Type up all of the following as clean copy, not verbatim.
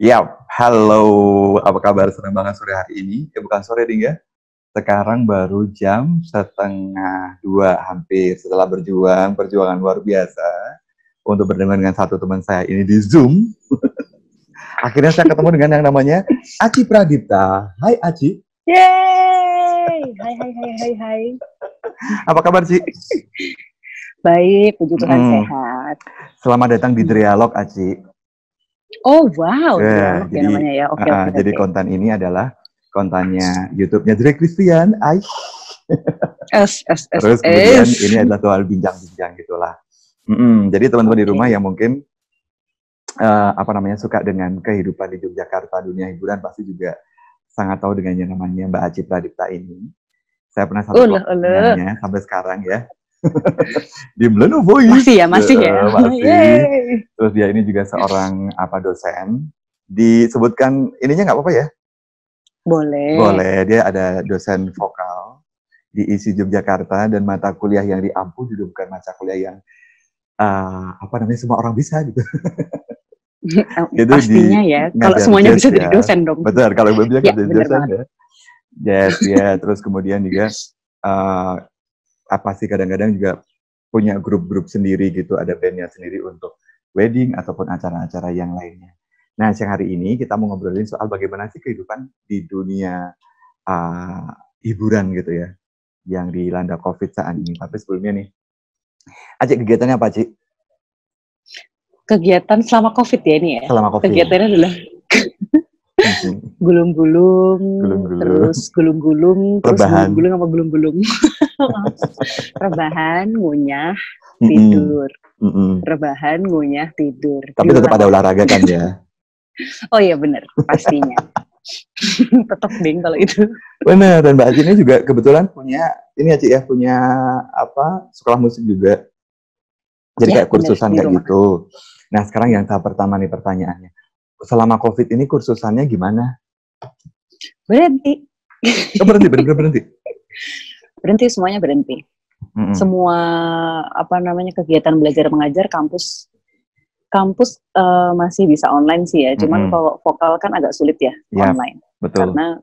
Yap, halo, apa kabar? Senang banget sore hari ini. Bukan sore ding ya. Sekarang baru jam 1:30 hampir setelah berjuang, perjuangan luar biasa untuk bertemu dengan satu teman saya ini di Zoom. Akhirnya saya ketemu dengan yang namanya Aci Pradipta. Hai Aci. Yeay! Hai. Apa kabar Ci? Baik, puji Tuhan sehat. Selamat datang di Dialog Aci. Oh wow, Dialog ya namanya ya. Oke. Jadi konten ini adalah kontennya YouTube-nya Dre Christian. Terus kemudian ini adalah soal bincang-bincang gitulah. Jadi teman-teman di rumah yang mungkin suka dengan kehidupan di Yogyakarta, dunia hiburan pasti juga sangat tahu dengan yang namanya Mbak Aci Pradipta ini. Saya pernah satu dengannya sampai sekarang ya. Di Blend Voice. Masih ya. Masih. Terus dia ini juga seorang dosen. Disebutkan ininya nggak apa-apa ya? Boleh. Dia ada dosen vokal di ISI Yogyakarta dan mata kuliah yang diampu juga bukan mata kuliah yang semua orang bisa gitu. Gitu pastinya ya. Kalau semuanya bisa jadi dosen dong. Betul. Kalau bisa jadi dosen ya. Yes, ya. Terus kemudian juga kadang-kadang juga punya grup-grup sendiri gitu, ada bandnya sendiri untuk wedding ataupun acara-acara yang lainnya. Nah, siang hari ini kita mau ngobrolin soal bagaimana sih kehidupan di dunia hiburan gitu ya, yang dilanda COVID saat ini. Tapi sebelumnya nih, Aci kegiatannya apa, Ci? Kegiatan selama COVID ya ini ya? Selama COVID. Kegiatannya adalah gulung-gulung, terus gulung-gulung sama gulung-gulung. Rebahan, ngunyah, tidur. Rebahan, ngunyah, tidur. Tapi tetap ada olahraga kan ya? Oh iya benar, pastinya. Tetap ding kalau itu. Benar, dan Mbak Aci ini juga kebetulan punya, ini Aci ya, punya sekolah musik juga. Jadi kayak kursusan kayak gitu. Nah sekarang yang tahap pertama nih pertanyaannya. Selama COVID ini kursusannya gimana? Berhenti. Oh, berhenti. Berhenti, semuanya berhenti. Semua kegiatan belajar mengajar kampus masih bisa online sih ya. Cuman kalau vokal kan agak sulit ya online. Betul. Karena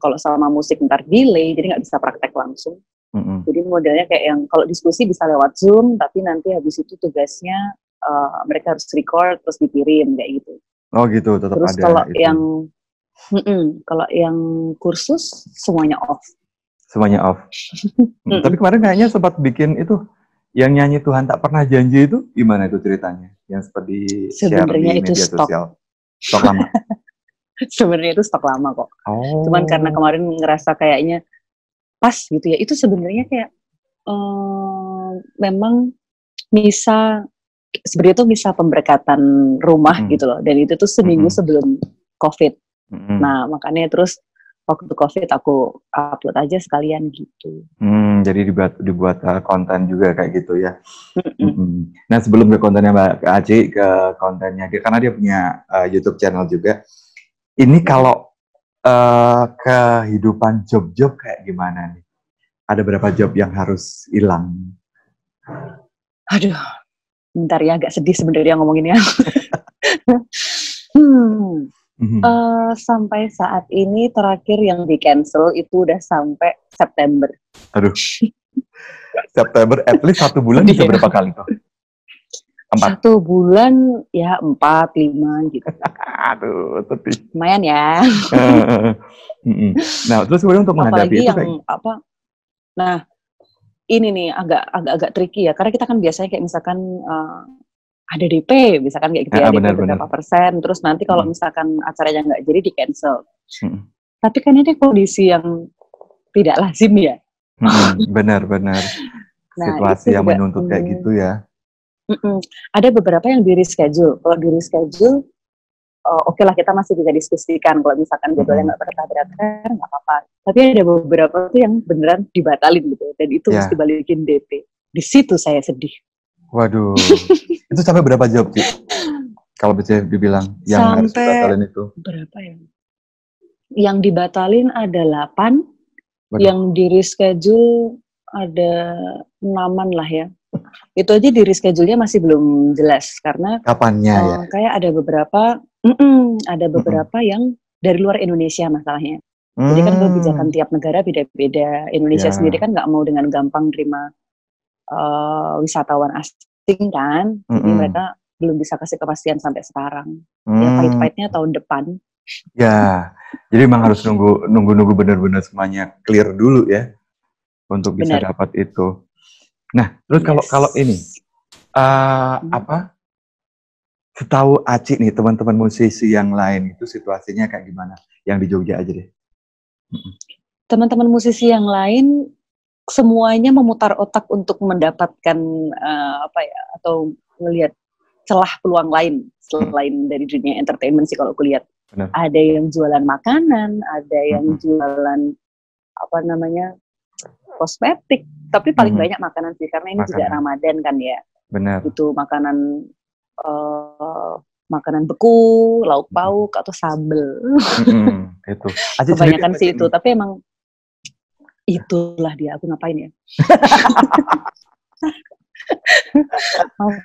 kalau sama musik ntar delay, jadi nggak bisa praktek langsung. Jadi modelnya kayak yang kalau diskusi bisa lewat Zoom, tapi nanti habis itu tugasnya mereka harus record terus dikirim kayak gitu. Oh gitu, tetap terus ada. Terus kalau yang kursus semuanya off. Semuanya off. Tapi kemarin kayaknya sempat bikin itu yang nyanyi Tuhan Tak Pernah Janji itu gimana itu ceritanya? Yang seperti share di media sosial. Stok lama. Sebenarnya itu stok lama kok. Oh. Cuman karena kemarin ngerasa kayaknya pas gitu ya. Itu sebenarnya kayak memang sebenarnya itu misa pemberkatan rumah gitu loh. Dan itu tuh seminggu sebelum COVID. Nah makanya terus waktu COVID aku upload aja sekalian gitu. Jadi dibuat konten juga kayak gitu ya. Nah sebelum ke kontennya Mbak Aci, ke kontennya dia, karena dia punya YouTube channel juga. Ini kalau kehidupan job-job kayak gimana nih? Ada berapa job yang harus hilang? Aduh, bentar ya, agak sedih sebenarnya ngomonginnya. Sampai saat ini terakhir yang di cancel itu udah sampai September. Aduh, September, at least 1 bulan bisa berapa kali tuh? 4? 1 bulan ya 4, 5 gitu. Aduh, tapi lumayan ya. Nah, terus kemudian untuk menghadapi itu Nah, ini nih agak tricky ya, karena kita kan biasanya kayak misalkan ada DP, misalkan kayak gitu ya, DP berapa persen, terus nanti kalau misalkan acaranya nggak jadi di cancel. Tapi kan ini kondisi yang tidak lazim ya. Benar. Situasi yang menuntut kayak gitu ya. Ada beberapa yang di reschedule. Kalau di reschedule, oke lah kita masih bisa diskusikan. Kalau misalkan jadwalnya nggak bertabrakan, nggak apa-apa. Tapi ada beberapa tuh yang beneran dibatalin gitu, dan itu mesti balikin DP. Di situ saya sedih. Waduh, itu sampai berapa job sih? Kalau bisa dibilang yang harus dibatalin itu? Berapa ya? Yang dibatalin ada 8, yang di reschedule ada 6-an lah ya. Itu aja di reschedule-nya masih belum jelas karena kapannya ya? Kayak ada beberapa Ada beberapa yang dari luar Indonesia masalahnya. Jadi kan kebijakan tiap negara beda-beda. Indonesia sendiri kan nggak mau dengan gampang terima wisatawan asing kan. Jadi mereka belum bisa kasih kepastian sampai sekarang. Ya pahit-pahitnya tahun depan. Ya, jadi memang harus nunggu benar-benar semuanya clear dulu ya untuk bisa dapat itu. Nah, terus kalau ini apa? Setahu Aci nih, teman-teman musisi yang lain itu situasinya kayak gimana? Yang di Jogja aja deh. Teman-teman musisi yang lain semuanya memutar otak untuk mendapatkan atau melihat celah peluang lain selain dari dunia entertainment sih kalau aku lihat. Ada yang jualan makanan, ada yang jualan kosmetik, tapi paling banyak makanan sih karena ini juga Ramadan kan ya. Benar. Itu makanan beku, lauk pauk atau sambel. Itu. Kebanyakan sih itu, tapi emang itulah dia, aku ngapain ya?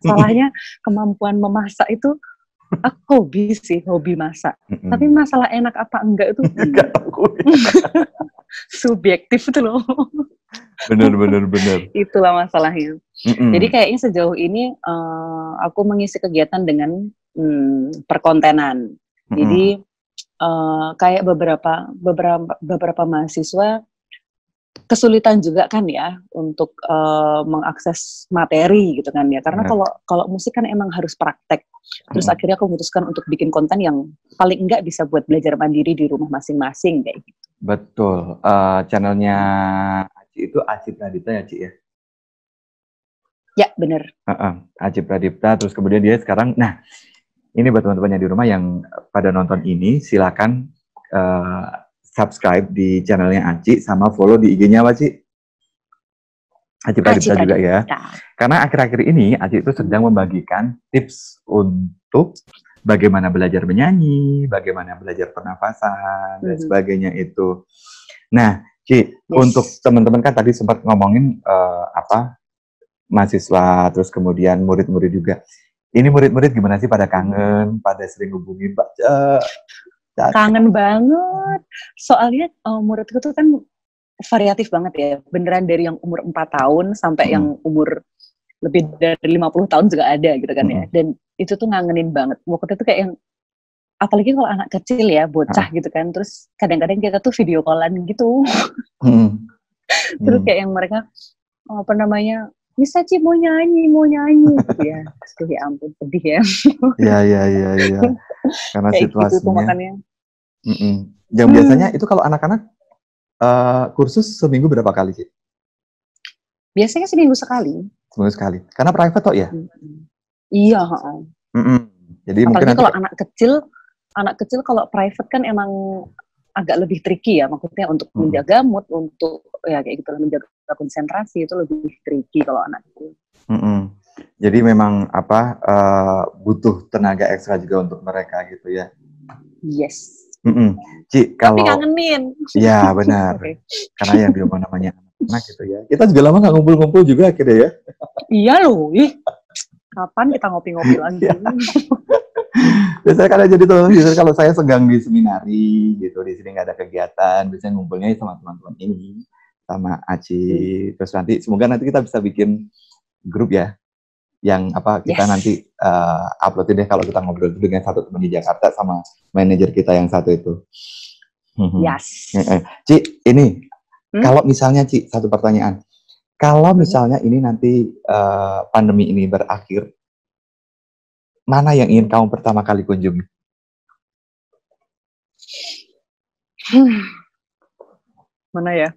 Masalahnya kemampuan memasak itu aku hobi masak. Tapi masalah enak apa enggak itu subjektif itu loh. Benar. Itulah masalahnya. Jadi kayaknya sejauh ini aku mengisi kegiatan dengan perkontenan. Jadi kayak beberapa mahasiswa kesulitan juga kan ya untuk mengakses materi gitu kan ya. Karena kalau musik kan emang harus praktek. Terus akhirnya aku memutuskan untuk bikin konten yang paling enggak bisa buat belajar mandiri di rumah masing-masing kayak gitu. Betul. Channelnya Aci itu Aci Pradipta ya, Ci ya? Ya, benar. Aci Pradipta, terus kemudian dia sekarang, nah ini buat teman-teman yang di rumah yang pada nonton ini, silakan subscribe di channelnya Aci, sama follow di IG-nya apa, Ci? Aci Pradipta juga ya. Karena akhir-akhir ini Aci itu sedang membagikan tips untuk bagaimana belajar menyanyi, bagaimana belajar pernafasan, dan sebagainya itu. Nah, Ci, untuk teman-teman kan tadi sempat ngomongin mahasiswa, terus kemudian murid-murid juga. Ini murid-murid gimana sih, pada kangen, pada sering hubungin Mbak Ca? Kangen banget. Soalnya muridku tuh kan variatif banget ya. Beneran dari yang umur 4 tahun sampai yang umur lebih dari 50 tahun juga ada gitu kan ya. Dan itu tuh ngangenin banget. Waktu itu kayak yang, apalagi kalau anak kecil ya, bocah gitu kan. Terus kadang-kadang kita tuh video callan gitu. Terus kayak yang mereka, bisa Ci mau nyanyi gitu ya. Aduh ya ampun, sedih ya. Iya. Karena kayak situasinya. Gitu tuh makanya. Yang biasanya itu kalau anak-anak kursus seminggu berapa kali sih? Biasanya seminggu sekali. Seminggu sekali. Karena private toh ya? Iya. Jadi apalagi mungkin kalau anak kecil kalau private kan emang agak lebih tricky ya, maksudnya untuk menjaga mood, untuk ya kayak gitu, menjaga konsentrasi itu lebih tricky kalau anak kecil. Jadi memang butuh tenaga ekstra juga untuk mereka gitu ya. Yes. Ci, kalau tapi kangenin. Ya benar. Karena yang di rumah namanya anak gitu ya. Kita juga lama nggak ngumpul-ngumpul juga akhirnya ya. Iya loh. Kapan kita ngopi-ngopi lagi? Biasanya kan jadi teman-teman, kalau saya senggang di seminari gitu, di sini nggak ada kegiatan, biasanya ngumpulnya sama teman-teman ini, sama Aci. Terus semoga nanti kita bisa bikin grup ya, yang kita nanti uploadin deh kalau kita ngobrol dengan satu teman di Jakarta sama manajer kita yang satu itu. Yes. Ci, ini kalau misalnya Ci, satu pertanyaan, kalau misalnya ini nanti pandemi ini berakhir, mana yang ingin kamu pertama kali kunjungi? Mana ya?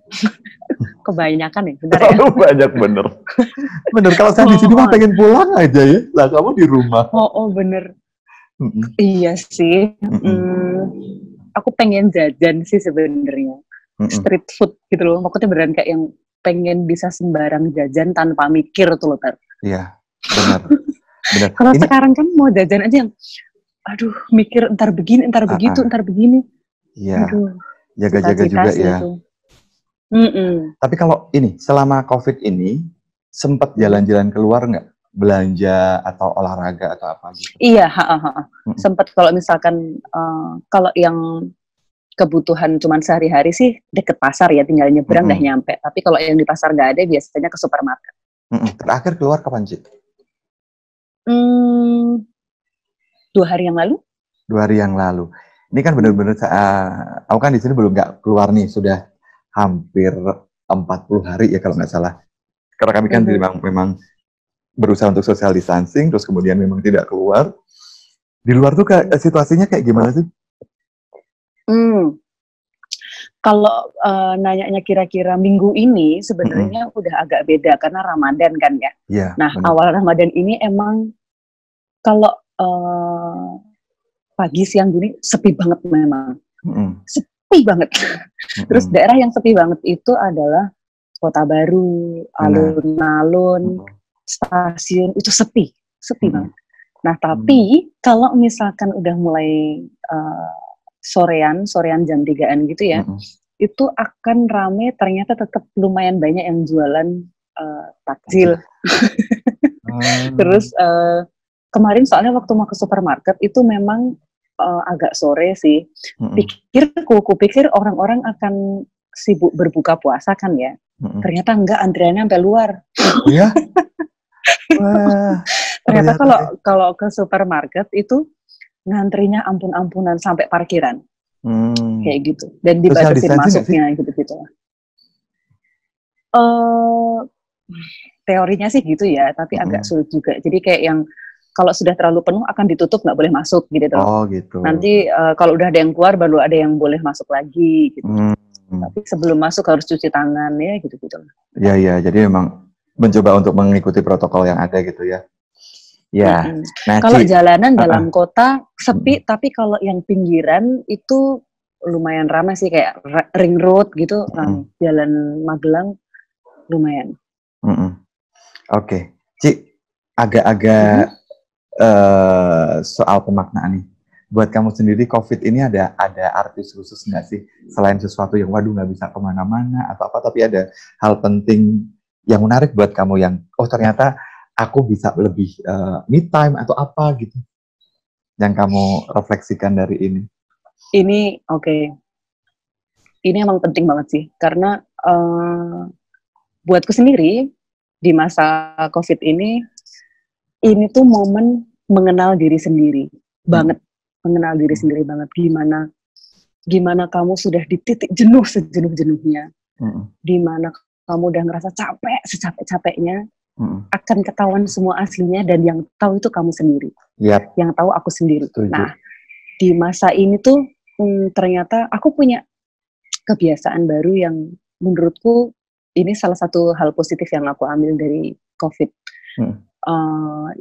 Kebanyakan ya, benar ya? Banyak bener. Bener, kalau saya di sini mah pengen pulang aja ya. Lah kamu di rumah. Oh bener. Iya sih. Aku pengen jajan sih sebenarnya. Street food gitu loh. Maksudnya beneran kayak yang pengen bisa sembarang jajan tanpa mikir tuh loh, Tar. Iya, benar. Kalau sekarang kan mau jajan aja yang aduh, mikir entar begini, entar begitu, entar begini. Iya. Jaga-jaga juga ya. Tapi kalau ini, selama COVID ini, sempat jalan-jalan keluar nggak? belanja atau olahraga atau apa gitu? Iya, sempat kalau misalkan kalau yang kebutuhan cuman sehari-hari sih deket pasar ya, tinggal nyebrang udah nyampe. Tapi kalau yang di pasar nggak ada, biasanya ke supermarket. Terakhir keluar kapan, Ci? 2 hari yang lalu. 2 hari yang lalu. Ini kan benar-benar, aku kan di sini belum nggak keluar nih, sudah hampir 40 hari ya kalau nggak salah. Karena kami kan memang berusaha untuk social distancing, terus kemudian memang tidak keluar. Di luar tuh situasinya kayak gimana sih? Kalau nanyanya kira-kira minggu ini sebenarnya udah agak beda karena Ramadan kan ya. Yeah, nah, bener. Awal Ramadan ini emang kalau pagi siang gini sepi banget memang. Sepi banget. Terus daerah yang sepi banget itu adalah Kota Baru, alun-alun, stasiun itu sepi banget. Nah, tapi kalau misalkan udah mulai sorean jam 3-an gitu ya, itu akan rame, ternyata tetap lumayan banyak yang jualan takjil. Terus kemarin soalnya waktu mau ke supermarket itu memang agak sore sih. Kupikir orang-orang akan sibuk berbuka puasa kan ya. Ternyata enggak, antriannya sampai luar. Ya? Ternyata kalau ke supermarket itu ngantrinya ampun-ampunan sampai parkiran. Kayak gitu. Dan dibatasin masuknya gitu-gitu. Teorinya sih gitu ya, tapi agak sulit juga. Jadi kayak yang kalau sudah terlalu penuh akan ditutup, nggak boleh masuk gitu. Oh gitu. Nanti kalau udah ada yang keluar baru ada yang boleh masuk lagi gitu. Tapi sebelum masuk harus cuci tangan ya gitu-gitu. Iya, jadi memang mencoba untuk mengikuti protokol yang ada gitu ya. Ya. Nah, kalau jalanan dalam kota sepi, tapi kalau yang pinggiran itu lumayan ramai sih, kayak ring road gitu, Jalan Magelang lumayan. Oke. Ci, agak-agak soal pemaknaan nih. Buat kamu sendiri, COVID ini ada artis khusus nggak sih? Selain sesuatu yang waduh nggak bisa kemana-mana atau apa, tapi ada hal penting yang menarik buat kamu yang ternyata aku bisa lebih me time atau apa gitu yang kamu refleksikan dari ini. Ini ini emang penting banget sih, karena buatku sendiri di masa COVID ini tuh momen mengenal diri sendiri banget, mengenal diri sendiri banget. Gimana kamu sudah di titik jenuh sejenuh-jenuhnya, dimana kamu udah ngerasa capek secapek-capeknya, akan ketahuan semua aslinya, dan yang tahu itu kamu sendiri. Yang tahu aku sendiri. Nah, di masa ini tuh ternyata aku punya kebiasaan baru yang menurutku ini salah satu hal positif yang aku ambil dari COVID.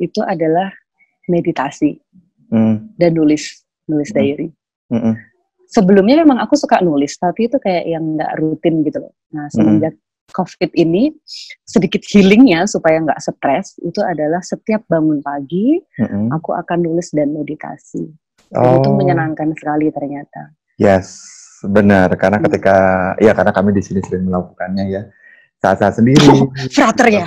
Itu adalah meditasi dan nulis diary. Sebelumnya memang aku suka nulis, tapi itu kayak yang nggak rutin gitu loh. Nah, semenjak COVID ini sedikit healingnya supaya nggak stres itu adalah setiap bangun pagi aku akan nulis dan meditasi. Dan itu menyenangkan sekali ternyata. Yes, benar. Karena karena kami di sini sering melakukannya ya. Saat-saat sendiri. Frater ya.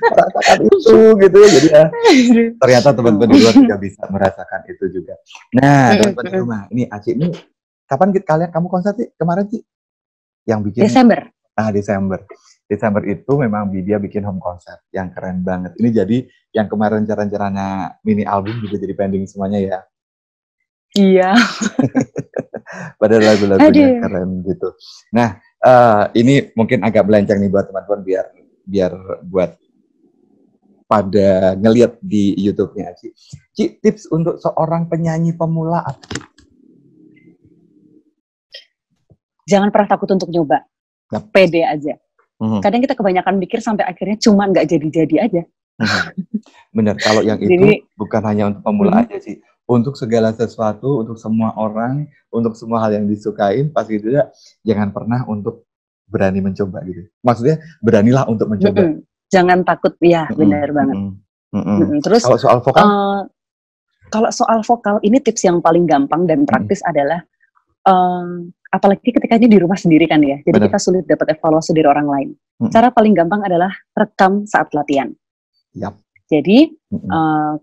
Merasakan itu gitu ya. Jadi ternyata teman-teman di luar juga bisa merasakan itu juga. Nah, teman-teman di rumah, ini Aci ini kapan kamu konser sih kemarin sih? Yang bikin Desember. Desember itu memang dia bikin home concert yang keren banget. Ini jadi yang kemarin rencananya mini album juga jadi pending semuanya ya. Iya. Padahal lagu-lagunya keren gitu. Nah, ini mungkin agak melenceng nih buat teman-teman biar buat pada ngelihat di YouTube-nya Ci. Tips untuk seorang penyanyi pemula apa? Jangan pernah takut untuk nyoba. Pede aja. Kadang kita kebanyakan mikir sampai akhirnya cuma nggak jadi-jadi aja. Benar, kalau yang itu bukan hanya untuk pemula aja sih. Untuk segala sesuatu, untuk semua orang, untuk semua hal yang disukain, pasti juga jangan pernah untuk berani mencoba gitu. Maksudnya beranilah untuk mencoba. Jangan takut, ya benar banget. Terus kalau soal vokal? Kalau soal vokal, ini tips yang paling gampang dan praktis adalah apalagi ketika ini di rumah sendiri kan ya, jadi Bener. kita sulit dapat evaluasi dari orang lain. Cara paling gampang adalah rekam saat latihan. Yap. Jadi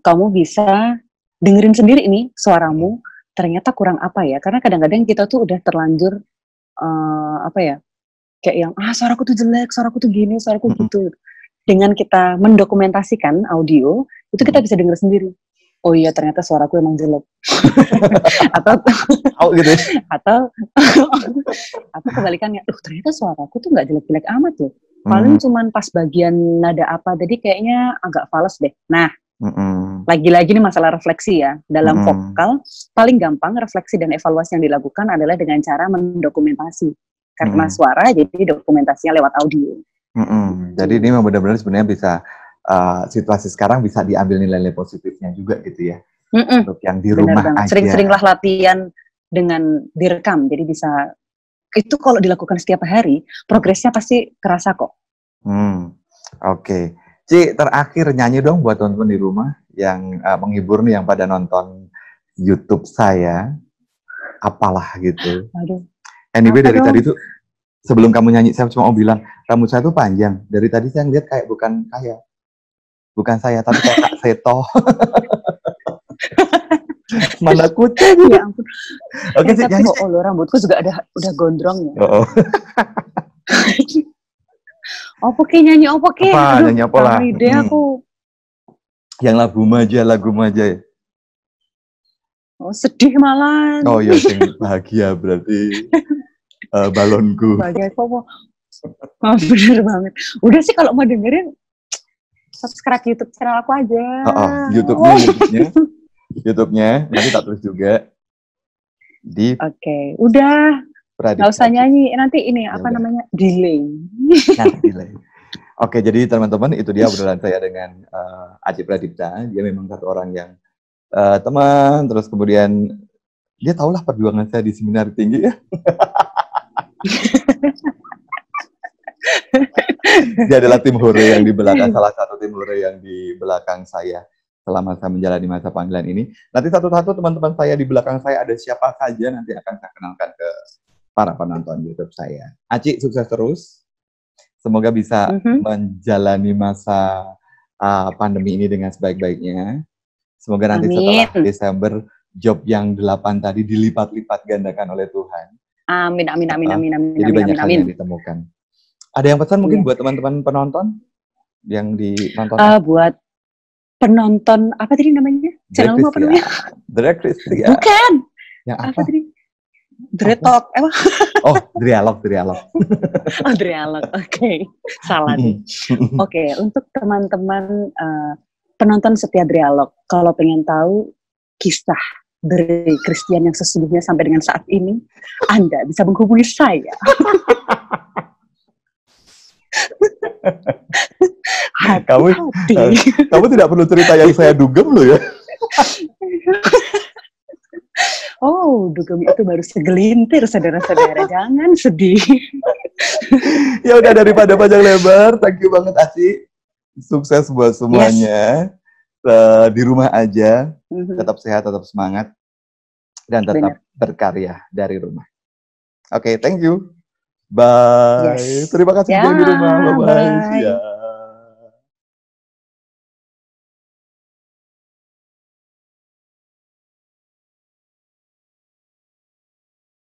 kamu bisa dengerin sendiri ini suaramu, ternyata kurang apa ya, karena kadang-kadang kita tuh udah terlanjur apa ya, kayak yang suaraku tuh jelek, suaraku tuh gini, suaraku gitu. Dengan kita mendokumentasikan audio, itu kita bisa denger sendiri. Oh iya, ternyata suaraku emang jelek. atau gitu. atau kebalikannya, ternyata suaraku tuh nggak jelek-jelek amat loh. Paling cuman pas bagian nada apa, jadi kayaknya agak fals deh. Nah, lagi-lagi nih masalah refleksi ya. Dalam vokal, paling gampang refleksi dan evaluasi yang dilakukan adalah dengan cara mendokumentasi. Karena suara, jadi dokumentasinya lewat audio. Jadi ini memang benar-benar sebenarnya bisa situasi sekarang bisa diambil nilai-nilai positifnya juga gitu ya. Untuk yang di rumah aja. Sering-seringlah latihan dengan direkam, jadi bisa itu kalau dilakukan setiap hari, progresnya pasti kerasa kok. Oke. Ci, terakhir nyanyi dong buat teman-teman di rumah yang menghibur nih, yang pada nonton YouTube saya, apalah gitu. Aduh. Anyway, dari tadi tuh sebelum kamu nyanyi, saya cuma mau bilang, rambut saya tuh panjang. Dari tadi saya lihat kayak bukan saya, tapi kayak Kak Seto. Mana kucing? Ya ampun. Oke, sih, tapi rambutku juga udah gondrong ya. Opo ke nyanyi opo ke? Nyanyi apa lah? Ide aku. Yang lagu maja ya. Oh, sedih malah. Oh iya, bahagia berarti. Balonku. Bahagia kok. Bener banget. Udah sih kalau mau dengerin, subscribe YouTube channel aku aja. YouTube-nya nanti tak tulis juga di. Oke, udah. Nggak usah nyanyi, nanti ini apa namanya delay. Nanti delay. Oke, jadi teman-teman itu dia obrolan saya dengan Aci Pradipta. Dia memang satu orang yang teman, terus kemudian dia tahulah perjuangan saya di Seminari Tinggi ya. Dia adalah tim hore yang di belakang, salah satu tim hore yang di belakang saya selama saya menjalani masa panggilan ini. Nanti satu-satu teman-teman saya di belakang saya ada siapa saja, nanti akan saya kenalkan ke para penonton YouTube saya. Aci, sukses terus. Semoga bisa menjalani masa pandemi ini dengan sebaik-baiknya. Semoga nanti setelah Desember, job yang 8 tadi dilipat-lipat gandakan oleh Tuhan. Amin. Jadi banyak hal yang ditemukan. Ada yang pesan mungkin buat teman-teman penonton yang dinonton? Buat penonton, apa tadi namanya? Channelmu apa namanya? Drag Christia. Bukan. Yang apa tadi? Dretok. Oh, Drialog. Oh, Drialog. Oke. Salah nih. Oke, untuk teman-teman penonton setia Drialog, kalau pengen tahu kisah dari Christian yang sesungguhnya sampai dengan saat ini, Anda bisa menghubungi saya. Kamu tidak perlu cerita yang saya dugem loh ya. Oh, dugem itu baru segelintir, saudara-saudara. Jangan sedih. Ya udah, daripada panjang lebar, thank you banget Aci. Sukses buat semuanya. Di rumah aja, tetap sehat, tetap semangat, dan tetap berkarya dari rumah. Oke, thank you. Bye. Terima kasih di rumah. Bye-bye.